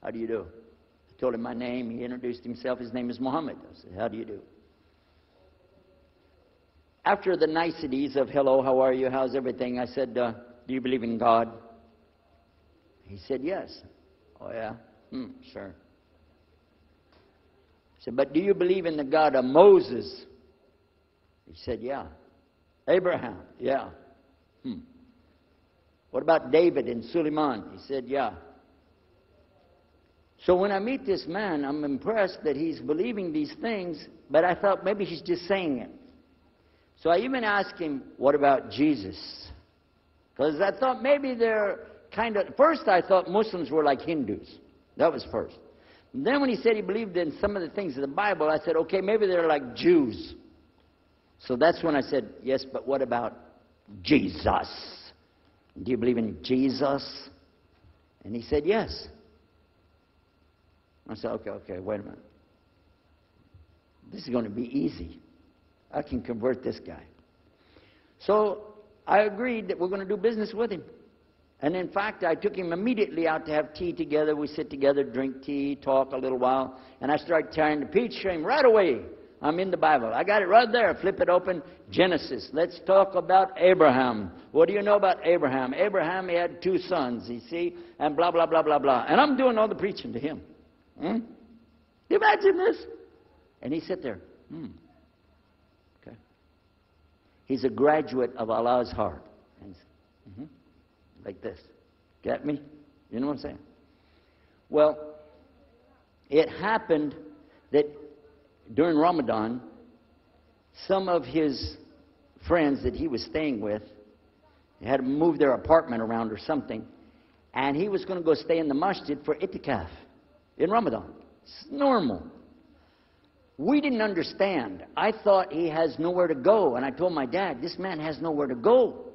How do you do? I told him my name. He introduced himself. His name is Muhammad. I said, how do you do? After the niceties of hello, how are you, how's everything, I said, do you believe in God? He said, yes. Oh, yeah? Sure. I said, but do you believe in the God of Moses? He said, yeah. Abraham? Yeah. What about David and Suleiman? He said, yeah. So when I meet this man, I'm impressed that he's believing these things, but I thought maybe he's just saying it. So I even asked him, what about Jesus? Because I thought maybe they're kind of... First I thought Muslims were like Hindus. That was first. And then when he said he believed in some of the things of the Bible, I said, okay, maybe they're like Jews. So that's when I said, yes, but what about Jesus? Do you believe in Jesus? And he said, yes. I said, okay, wait a minute. This is going to be easy. I can convert this guy. So I agreed that we're going to do business with him. And in fact, I took him immediately out to have tea together. We sit together, drink tea, talk a little while. And I started trying to teach him right away. I'm in the Bible. I got it right there. Flip it open. Genesis. Let's talk about Abraham. What do you know about Abraham? Abraham, he had 2 sons, you see, and blah, blah, blah, blah, blah. And I'm doing all the preaching to him. Do you imagine this? And he sat there. Okay. He's a graduate of Allah's heart. Like this. Get me? You know what I'm saying? Well, it happened that during Ramadan, some of his friends that he was staying with had to move their apartment around or something, and he was going to go stay in the masjid for itikaf in Ramadan. It's normal. We didn't understand. I thought he has nowhere to go, and I told my dad, this man has nowhere to go.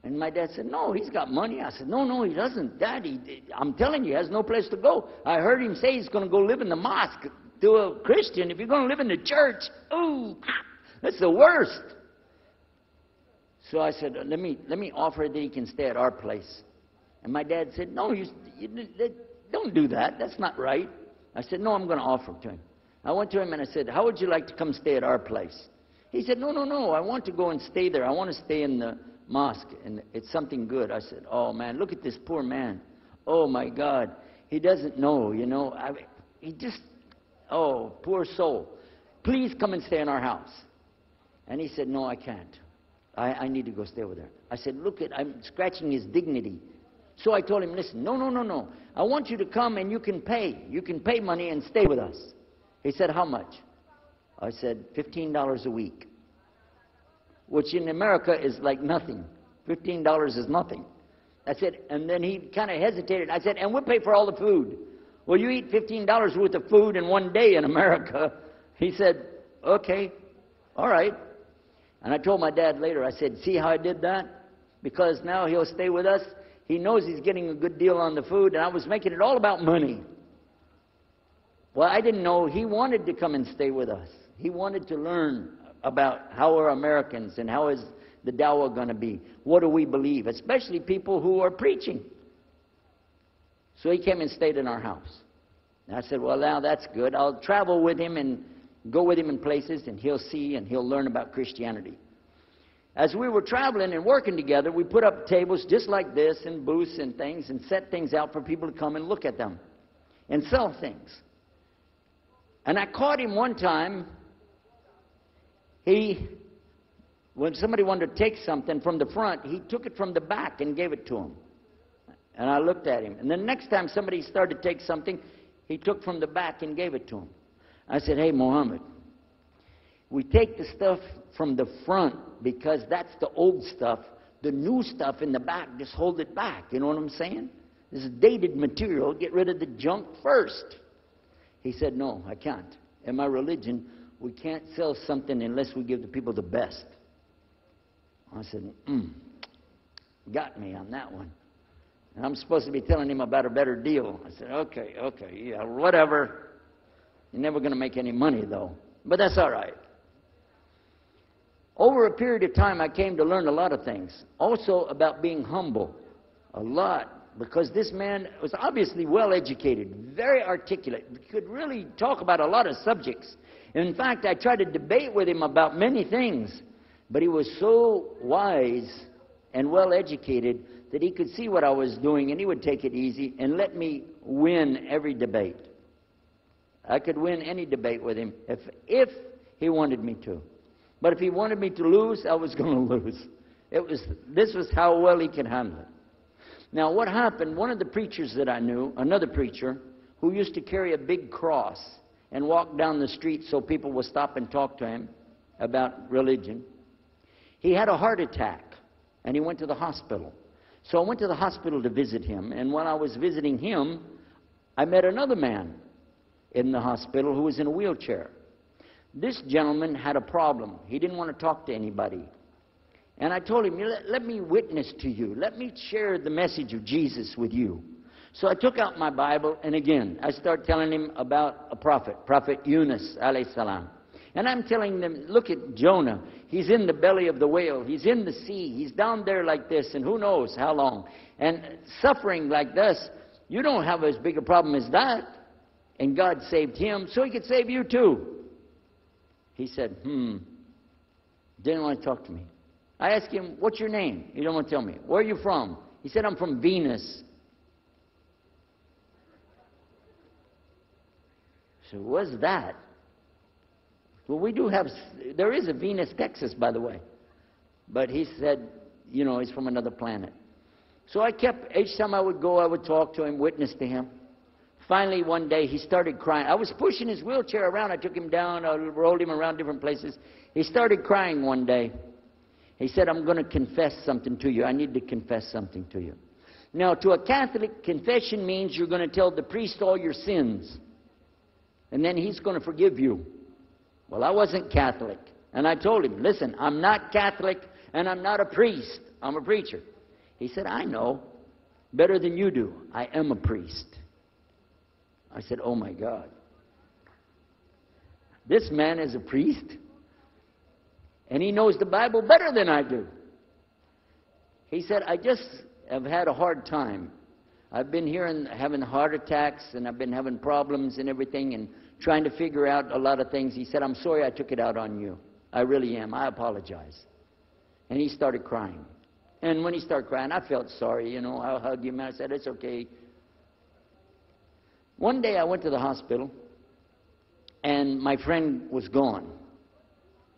And my dad said, no, he's got money. I said, no, he doesn't. Dad, I'm telling you, he has no place to go. I heard him say he's going to go live in the mosque. To a Christian, if you're going to live in the church, ooh, that's the worst. So I said, let me offer that he can stay at our place. And my dad said, no, you don't do that. That's not right. I said, no, I'm going to offer it to him. I went to him and I said, how would you like to come stay at our place? He said, no, I want to go and stay there. I want to stay in the mosque, and it's something good. I said, oh, man, look at this poor man. Oh, my God. He doesn't know, you know. He just... Oh, poor soul. Please come and stay in our house. And he said, no, I can't. I need to go stay over there. I said, look, I'm scratching his dignity. So I told him, listen, no. I want you to come and you can pay. You can pay money and stay with us. He said, how much? I said, $15 a week. Which in America is like nothing. $15 is nothing. I said, and then he kind of hesitated. I said, and we'll pay for all the food. Well, you eat $15 worth of food in one day in America. He said, okay, all right. And I told my dad later, I said, see how I did that? Because now he'll stay with us. He knows he's getting a good deal on the food, and I was making it all about money. Well, I didn't know he wanted to come and stay with us. He wanted to learn about how are Americans and how is the dawah going to be. What do we believe? Especially people who are preaching. So he came and stayed in our house. And I said, well, now that's good. I'll travel with him and go with him in places, and he'll see and he'll learn about Christianity. As we were traveling and working together, we put up tables just like this and booths and things and set things out for people to come and look at them and sell things. And I caught him one time. When somebody wanted to take something from the front, he took it from the back and gave it to him. And I looked at him. And the next time somebody started to take something, he took from the back and gave it to him. I said, hey, Muhammad, we take the stuff from the front because that's the old stuff. The new stuff in the back, just hold it back. You know what I'm saying? This is dated material. Get rid of the junk first. He said, no, I can't. In my religion, we can't sell something unless we give the people the best. I said, got me on that one. And I'm supposed to be telling him about a better deal. I said, okay, yeah, whatever. You're never going to make any money, though. But that's all right. Over a period of time, I came to learn a lot of things. Also about being humble. A lot. because this man was obviously well educated, very articulate, could really talk about a lot of subjects. In fact, I tried to debate with him about many things, but he was so wise and well educated that he could see what I was doing, and he would take it easy and let me win every debate. I could win any debate with him if he wanted me to. But if he wanted me to lose, I was going to lose. This was how well he could handle it. Now, what happened, one of the preachers that I knew, another preacher, who used to carry a big cross and walk down the street so people would stop and talk to him about religion, he had a heart attack, and he went to the hospital. So I went to the hospital to visit him, and while I was visiting him, I met another man in the hospital who was in a wheelchair. This gentleman had a problem. He didn't want to talk to anybody. And I told him, let me witness to you. Let me share the message of Jesus with you. So I took out my Bible, and again, I started telling him about a prophet, Prophet Yunus, alayhi salam. And I'm telling them, look at Jonah. He's in the belly of the whale. He's in the sea. He's down there like this, and who knows how long. And suffering like this, you don't have as big a problem as that. And God saved him, so he could save you too. He said, didn't want to talk to me. I asked him, what's your name? He didn't want to tell me. Where are you from? He said, I'm from Venus. So what's that? Well, we do have, there is a Venus, Texas, by the way. But he said, you know, he's from another planet. So I kept, each time I would go, I would talk to him, witness to him. Finally, one day, he started crying. I was pushing his wheelchair around. I took him down. I rolled him around different places. He started crying one day. He said, I'm going to confess something to you. I need to confess something to you. Now, to a Catholic, confession means you're going to tell the priest all your sins. And then he's going to forgive you. Well, I wasn't Catholic. And I told him, listen, I'm not Catholic and I'm not a priest. I'm a preacher. He said, I know better than you do. I am a priest. I said, oh my God. This man is a priest? And he knows the Bible better than I do. He said, I just have had a hard time. I've been here and having heart attacks, and I've been having problems and everything, and trying to figure out a lot of things. He said, I'm sorry I took it out on you. I really am. I apologize. And he started crying. And when he started crying, I felt sorry, you know. I hugged him, and I said, it's okay. One day I went to the hospital, and my friend was gone.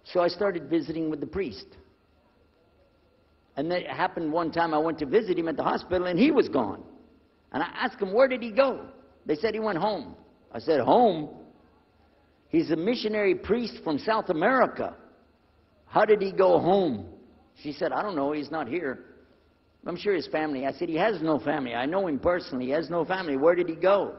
So I started visiting with the priest. And it happened one time I went to visit him at the hospital, and he was gone. And I asked him, where did he go? They said he went home. I said, home? He's a missionary priest from South America. How did he go home? She said, I don't know. He's not here. I'm sure his family. I said, he has no family. I know him personally. He has no family. Where did he go?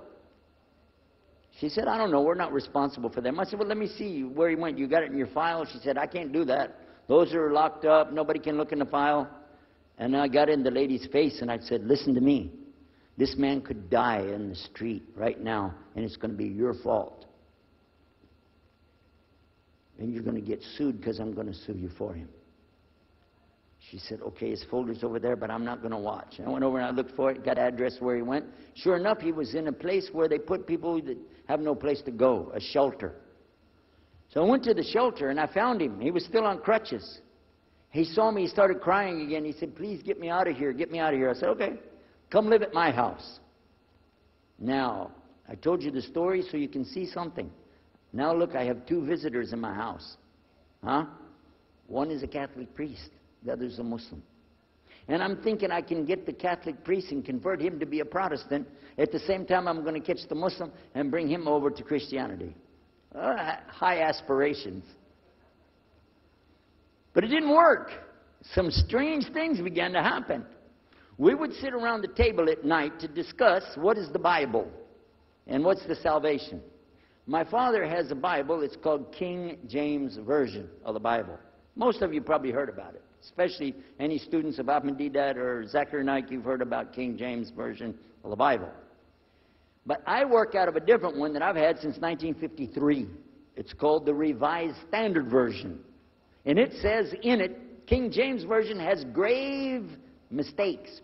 She said, I don't know. We're not responsible for them. I said, well, let me see where he went. You got it in your file? She said, I can't do that. Those are locked up. Nobody can look in the file. And I got in the lady's face, and I said, listen to me. This man could die in the street right now, and it's going to be your fault. And you're going to get sued because I'm going to sue you for him. She said, okay, his folder's over there, but I'm not going to watch. I went over and I looked for it, got address where he went. Sure enough, he was in a place where they put people that have no place to go, a shelter. So I went to the shelter, and I found him. He was still on crutches. He saw me. He started crying again. He said, please get me out of here. Get me out of here. I said, okay, come live at my house. Now, I told you the story so you can see something. Now look, I have 2 visitors in my house. Huh? One is a Catholic priest. The other is a Muslim. And I'm thinking I can get the Catholic priest and convert him to be a Protestant. At the same time, I'm going to catch the Muslim and bring him over to Christianity. High aspirations. But it didn't work. Some strange things began to happen. We would sit around the table at night to discuss what is the Bible and what's the salvation. My father has a Bible. It's called King James Version of the Bible. Most of you probably heard about it. Especially any students of Ahmadiyyat or Zakir Naik, you've heard about King James Version of the Bible. But I work out of a different one that I've had since 1953. It's called the Revised Standard Version. And it says in it, King James Version has grave mistakes.